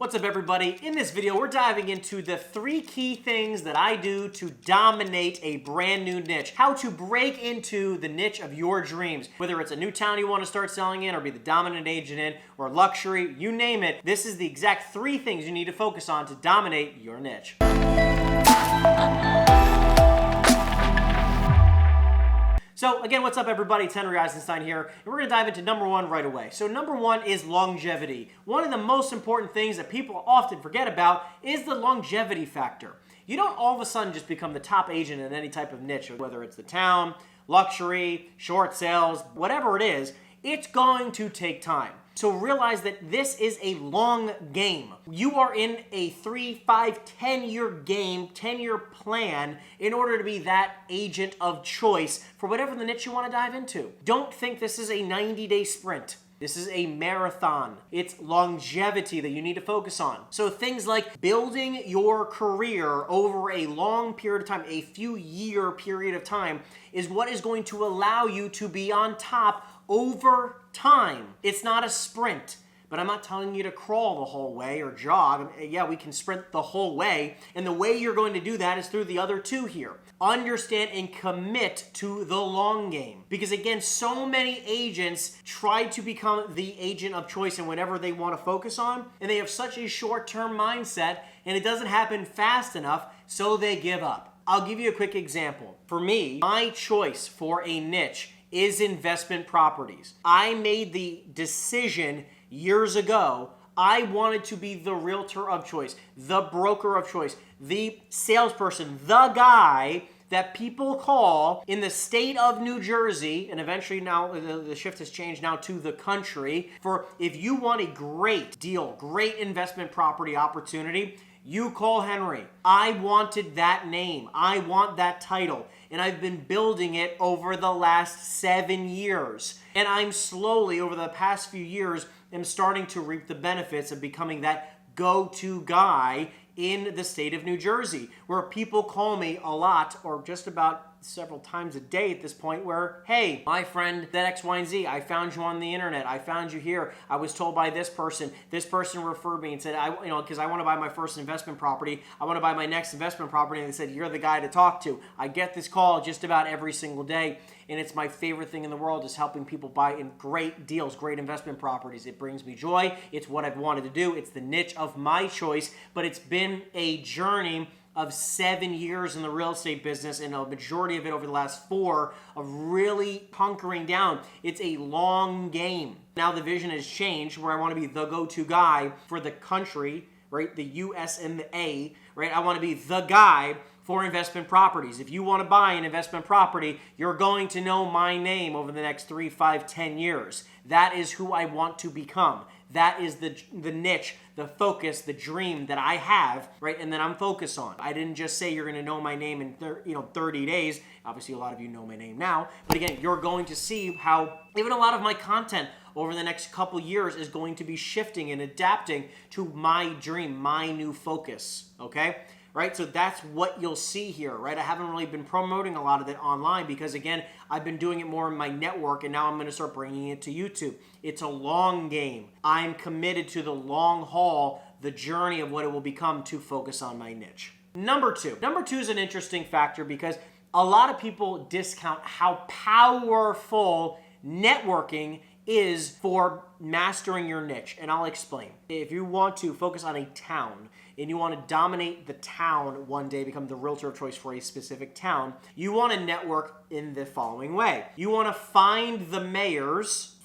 What's up, everybody? In this video, we're diving into the 3 key things that I do to dominate a brand new niche. How to break into the niche of your dreams. Whether it's a new town you want to start selling in or be the dominant agent in, or luxury, you name it. This is the exact 3 things you need to focus on to dominate your niche. So again, what's up, everybody? It's Henry Eisenstein here, and we're going to dive into number 1 right away. So number 1 is longevity. One of the most important things that people often forget about is the longevity factor. You don't all of a sudden just become the top agent in any type of niche, whether it's the town, luxury, short sales, whatever it is, it's going to take time. So realize that this is a long game. You are in a 3, 5, 10-year game, 10-year plan in order to be that agent of choice for whatever the niche you want to dive into. Don't think this is a 90-day sprint. This is a marathon. It's longevity that you need to focus on. So things like building your career over a long period of time, a few year period of time, is what is going to allow you to be on top over time. It's not a sprint, but I'm not telling you to crawl the whole way or jog. Yeah, we can sprint the whole way, and the way you're going to do that is through the other 2 here. Understand and commit to the long game. Because again, so many agents try to become the agent of choice in whatever they want to focus on, and they have such a short-term mindset, and it doesn't happen fast enough, so they give up. I'll give you a quick example. For me, my choice for a niche is investment properties. I made the decision years ago. I wanted to be the realtor of choice, the broker of choice, the salesperson, the guy that people call in the state of New Jersey, and eventually now the shift has changed now to the country, for if you want a great deal, great investment property opportunity, you call Henry. I wanted that name. I want that title. And I've been building it over the last 7 years. And I'm slowly, over the past few years, am starting to reap the benefits of becoming that go-to guy in the state of New Jersey, where people call me a lot, or just about several times a day at this point, where, hey, my friend that X, Y, and Z, I found you on the internet, I found you here, I was told by this person referred me and said, because I want to buy my first investment property, I want to buy my next investment property, and they said, you're the guy to talk to. I get this call just about every single day, and it's my favorite thing in the world, is helping people buy in great deals, great investment properties. It brings me joy. It's what I've wanted to do. It's the niche of my choice, but it's been a journey of 7 years in the real estate business, and a majority of it over the last 4 of really hunkering down. It's a long game. Now the vision has changed, where I want to be the go-to guy for the country, right? The US and the A, right? I want to be the guy for investment properties. If you want to buy an investment property, you're going to know my name over the next 3, 5, 10 years. That is who I want to become. That is the niche, the focus, the dream that I have, right? And that I'm focused on. I didn't just say you're going to know my name in 30 days. Obviously, a lot of you know my name now. But again, you're going to see how even a lot of my content over the next couple years is going to be shifting and adapting to my dream, my new focus, okay? Right? So that's what you'll see here, right? I haven't really been promoting a lot of it online because, again, I've been doing it more in my network, and now I'm going to start bringing it to YouTube. It's a long game. I'm committed to the long haul, the journey of what it will become to focus on my niche. Number 2. Number 2 is an interesting factor because a lot of people discount how powerful networking is for mastering your niche, and I'll explain. If you want to focus on a town and you want to dominate the town one day, become the realtor of choice for a specific town, you want to network in the following way. You want to find the mayors,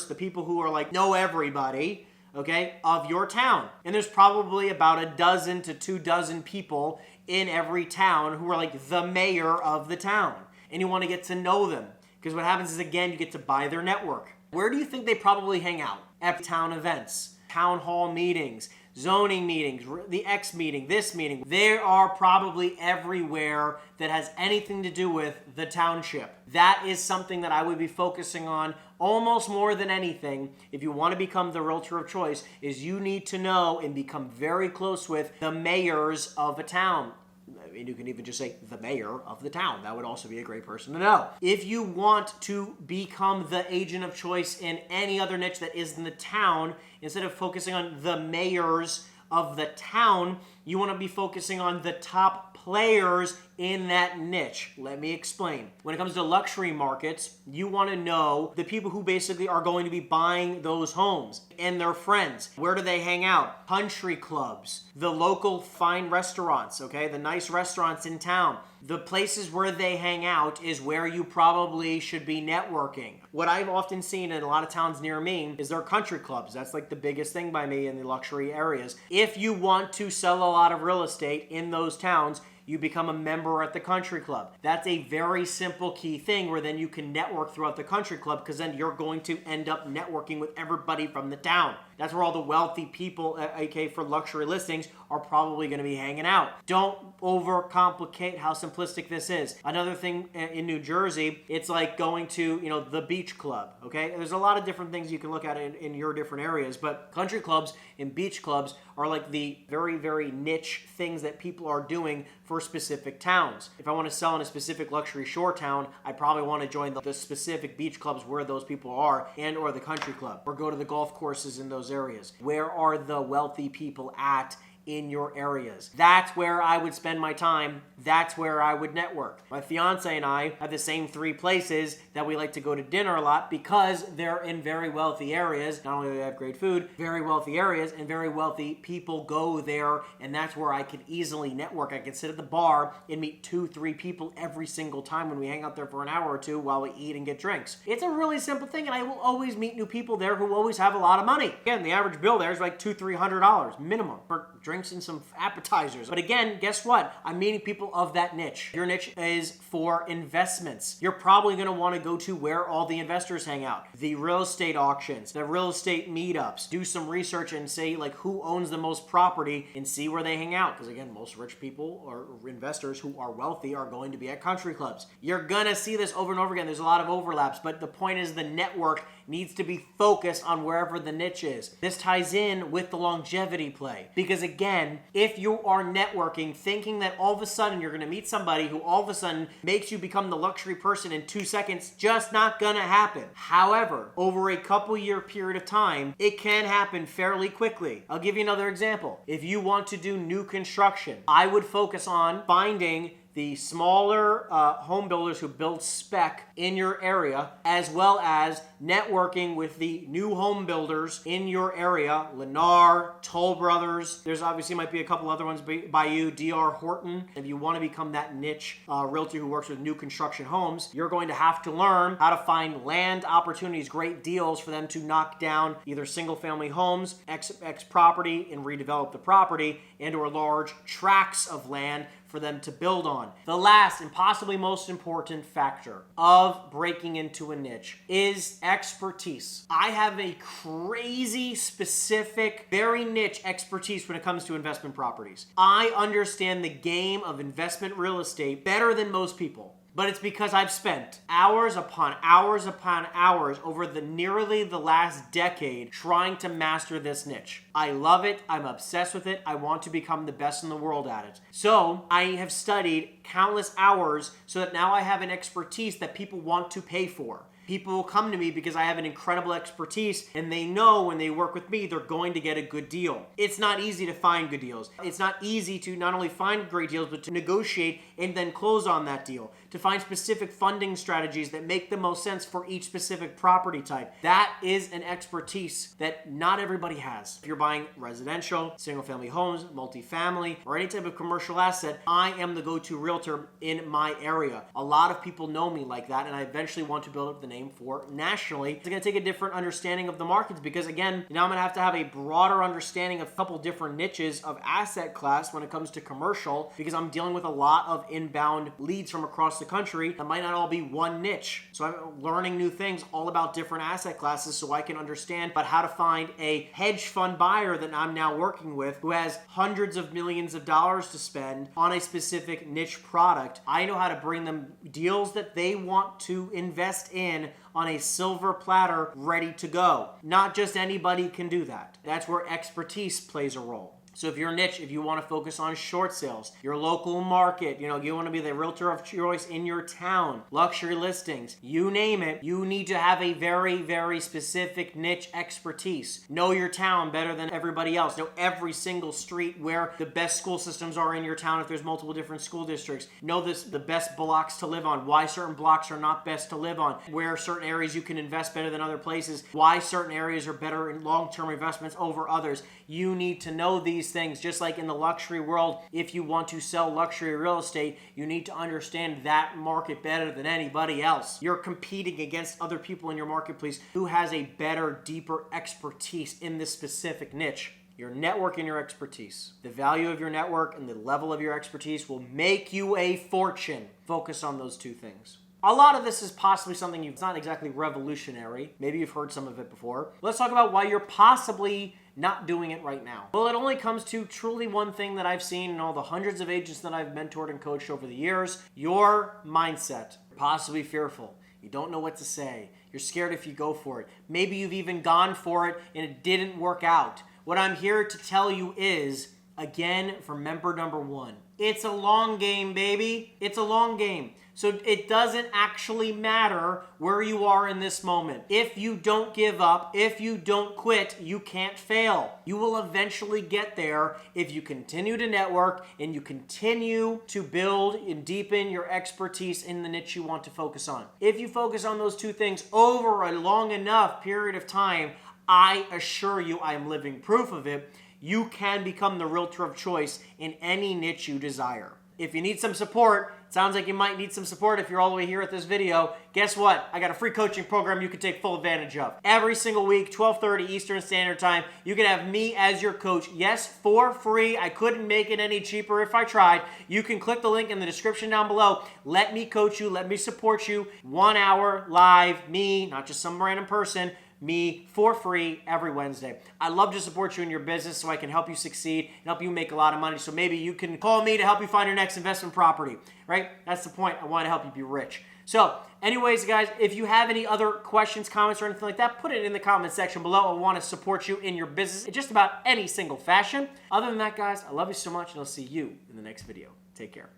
the people who are like, know everybody, okay, of your town. And there's probably about a dozen to 2 dozen people in every town who are like the mayor of the town. And you want to get to know them. Because what happens is, again, you get to buy their network. Where do you think they probably hang out? At town events, town hall meetings, zoning meetings, the X meeting, this meeting. They are probably everywhere that has anything to do with the township. That is something that I would be focusing on almost more than anything if you want to become the realtor of choice, is you need to know and become very close with the mayors of a town. And you can even just say the mayor of the town. That would also be a great person to know. If you want to become the agent of choice in any other niche that is in the town, instead of focusing on the mayors of the town, you want to be focusing on the top players in that niche. Let me explain. When it comes to luxury markets, you want to know the people who basically are going to be buying those homes and their friends. Where do they hang out? Country clubs, the local fine restaurants, okay? The nice restaurants in town. The places where they hang out is where you probably should be networking. What I've often seen in a lot of towns near me is their country clubs. That's like the biggest thing by me in the luxury areas. If you want to sell a lot of real estate in those towns, you become a member at the country club. That's a very simple key thing where then you can network throughout the country club, because then you're going to end up networking with everybody from the town. That's where all the wealthy people, aka for luxury listings, are probably going to be hanging out. Don't overcomplicate how simplistic this is. Another thing in New Jersey, it's like going to, the beach club, okay? There's a lot of different things you can look at in your different areas, but country clubs and beach clubs are like the very, very niche things that people are doing for specific towns. If I want to sell in a specific luxury shore town, I probably want to join the specific beach clubs where those people are, and or the country club, or go to the golf courses in those areas. Where are the wealthy people at in your areas? That's where I would spend my time. That's where I would network. My fiance and I have the same 3 places that we like to go to dinner a lot, because they're in very wealthy areas. Not only do they have great food, very wealthy areas, and very wealthy people go there, and that's where I could easily network. I could sit at the bar and meet 2-3 people every single time when we hang out there for an hour or 2 while we eat and get drinks. It's a really simple thing, and I will always meet new people there who always have a lot of money. Again, the average bill there is like $200-$300 minimum for drinks and some appetizers. But again, guess what? I'm meeting people of that niche. Your niche is for investments. You're probably going to want to go to where all the investors hang out, the real estate auctions, the real estate meetups. Do some research and say like who owns the most property and see where they hang out. Because again, most rich people or investors who are wealthy are going to be at country clubs. You're going to see this over and over again. There's a lot of overlaps, but the point is the network needs to be focused on wherever the niche is. This ties in with the longevity play, because again, if you are networking thinking that all of a sudden you're going to meet somebody who all of a sudden makes you become the luxury person in 2 seconds, just not going to happen. However, over a couple year period of time, it can happen fairly quickly. I'll give you another example. If you want to do new construction, I would focus on finding the smaller home builders who build spec in your area, as well as networking with the new home builders in your area, Lennar, Toll Brothers. There's obviously might be a couple other ones by you, DR Horton. If you want to become that niche realtor who works with new construction homes, you're going to have to learn how to find land opportunities, great deals for them to knock down either single family homes, X property, and redevelop the property, and or large tracts of land for them to build on. The last and possibly most important factor of breaking into a niche is expertise. I have a crazy specific, very niche expertise when it comes to investment properties. I understand the game of investment real estate better than most people. But it's because I've spent hours upon hours upon hours over nearly the last decade trying to master this niche. I love it. I'm obsessed with it. I want to become the best in the world at it. So I have studied countless hours so that now I have an expertise that people want to pay for. People will come to me because I have an incredible expertise, and they know when they work with me, they're going to get a good deal. It's not easy to find good deals. It's not easy to not only find great deals, but to negotiate and then close on that deal, to find specific funding strategies that make the most sense for each specific property type. That is an expertise that not everybody has. If you're buying residential, single-family homes, multifamily, or any type of commercial asset, I am the go-to realtor in my area. A lot of people know me like that, and I eventually want to build up the name for nationally. It's going to take a different understanding of the markets, because again, now I'm going to have a broader understanding of a couple different niches of asset class when it comes to commercial, because I'm dealing with a lot of inbound leads from across the country that might not all be one niche. So I'm learning new things all about different asset classes so I can understand about how to find a hedge fund buyer that I'm now working with who has hundreds of millions of dollars to spend on a specific niche product. I know how to bring them deals that they want to invest in on a silver platter ready to go. Not just anybody can do that. That's where expertise plays a role. So if you're a niche, if you want to focus on short sales, your local market, you want to be the realtor of choice in your town, luxury listings, you name it, you need to have a very, very specific niche expertise. Know your town better than everybody else. Know every single street where the best school systems are in your town if there's multiple different school districts. Know the best blocks to live on, why certain blocks are not best to live on, where certain areas you can invest better than other places, why certain areas are better in long-term investments over others. You need to know these things. Just like in the luxury world, if you want to sell luxury real estate, you need to understand that market better than anybody else. You're competing against other people in your marketplace who has a better, deeper expertise in this specific niche. Your network and your expertise. The value of your network and the level of your expertise will make you a fortune. Focus on those two things. A lot of this is possibly something it's not exactly revolutionary. Maybe you've heard some of it before. Let's talk about why you're possibly not doing it right now. Well, it only comes to truly one thing that I've seen in all the hundreds of agents that I've mentored and coached over the years: your mindset. You're possibly fearful. You don't know what to say. You're scared if you go for it. Maybe you've even gone for it and it didn't work out. What I'm here to tell you is, again, for member number one, it's a long game, baby. It's a long game. So it doesn't actually matter where you are in this moment. If you don't give up, if you don't quit, you can't fail. You will eventually get there if you continue to network and you continue to build and deepen your expertise in the niche you want to focus on. If you focus on those two things over a long enough period of time, I assure you, I am living proof of it, you can become the realtor of choice in any niche you desire. If you need some support, it sounds like you might need some support if you're all the way here at this video. Guess what? I got a free coaching program you can take full advantage of. Every single week, 12:30 Eastern Standard Time, you can have me as your coach. Yes, for free. I couldn't make it any cheaper if I tried. You can click the link in the description down below. Let me coach you. Let me support you. 1 hour live, me, not just some random person, me for free every Wednesday. I love to support you in your business so I can help you succeed and help you make a lot of money. So maybe you can call me to help you find your next investment property, right? That's the point. I want to help you be rich. So anyways, guys, if you have any other questions, comments, or anything like that, put it in the comment section below. I want to support you in your business in just about any single fashion. Other than that, guys, I love you so much, and I'll see you in the next video. Take care.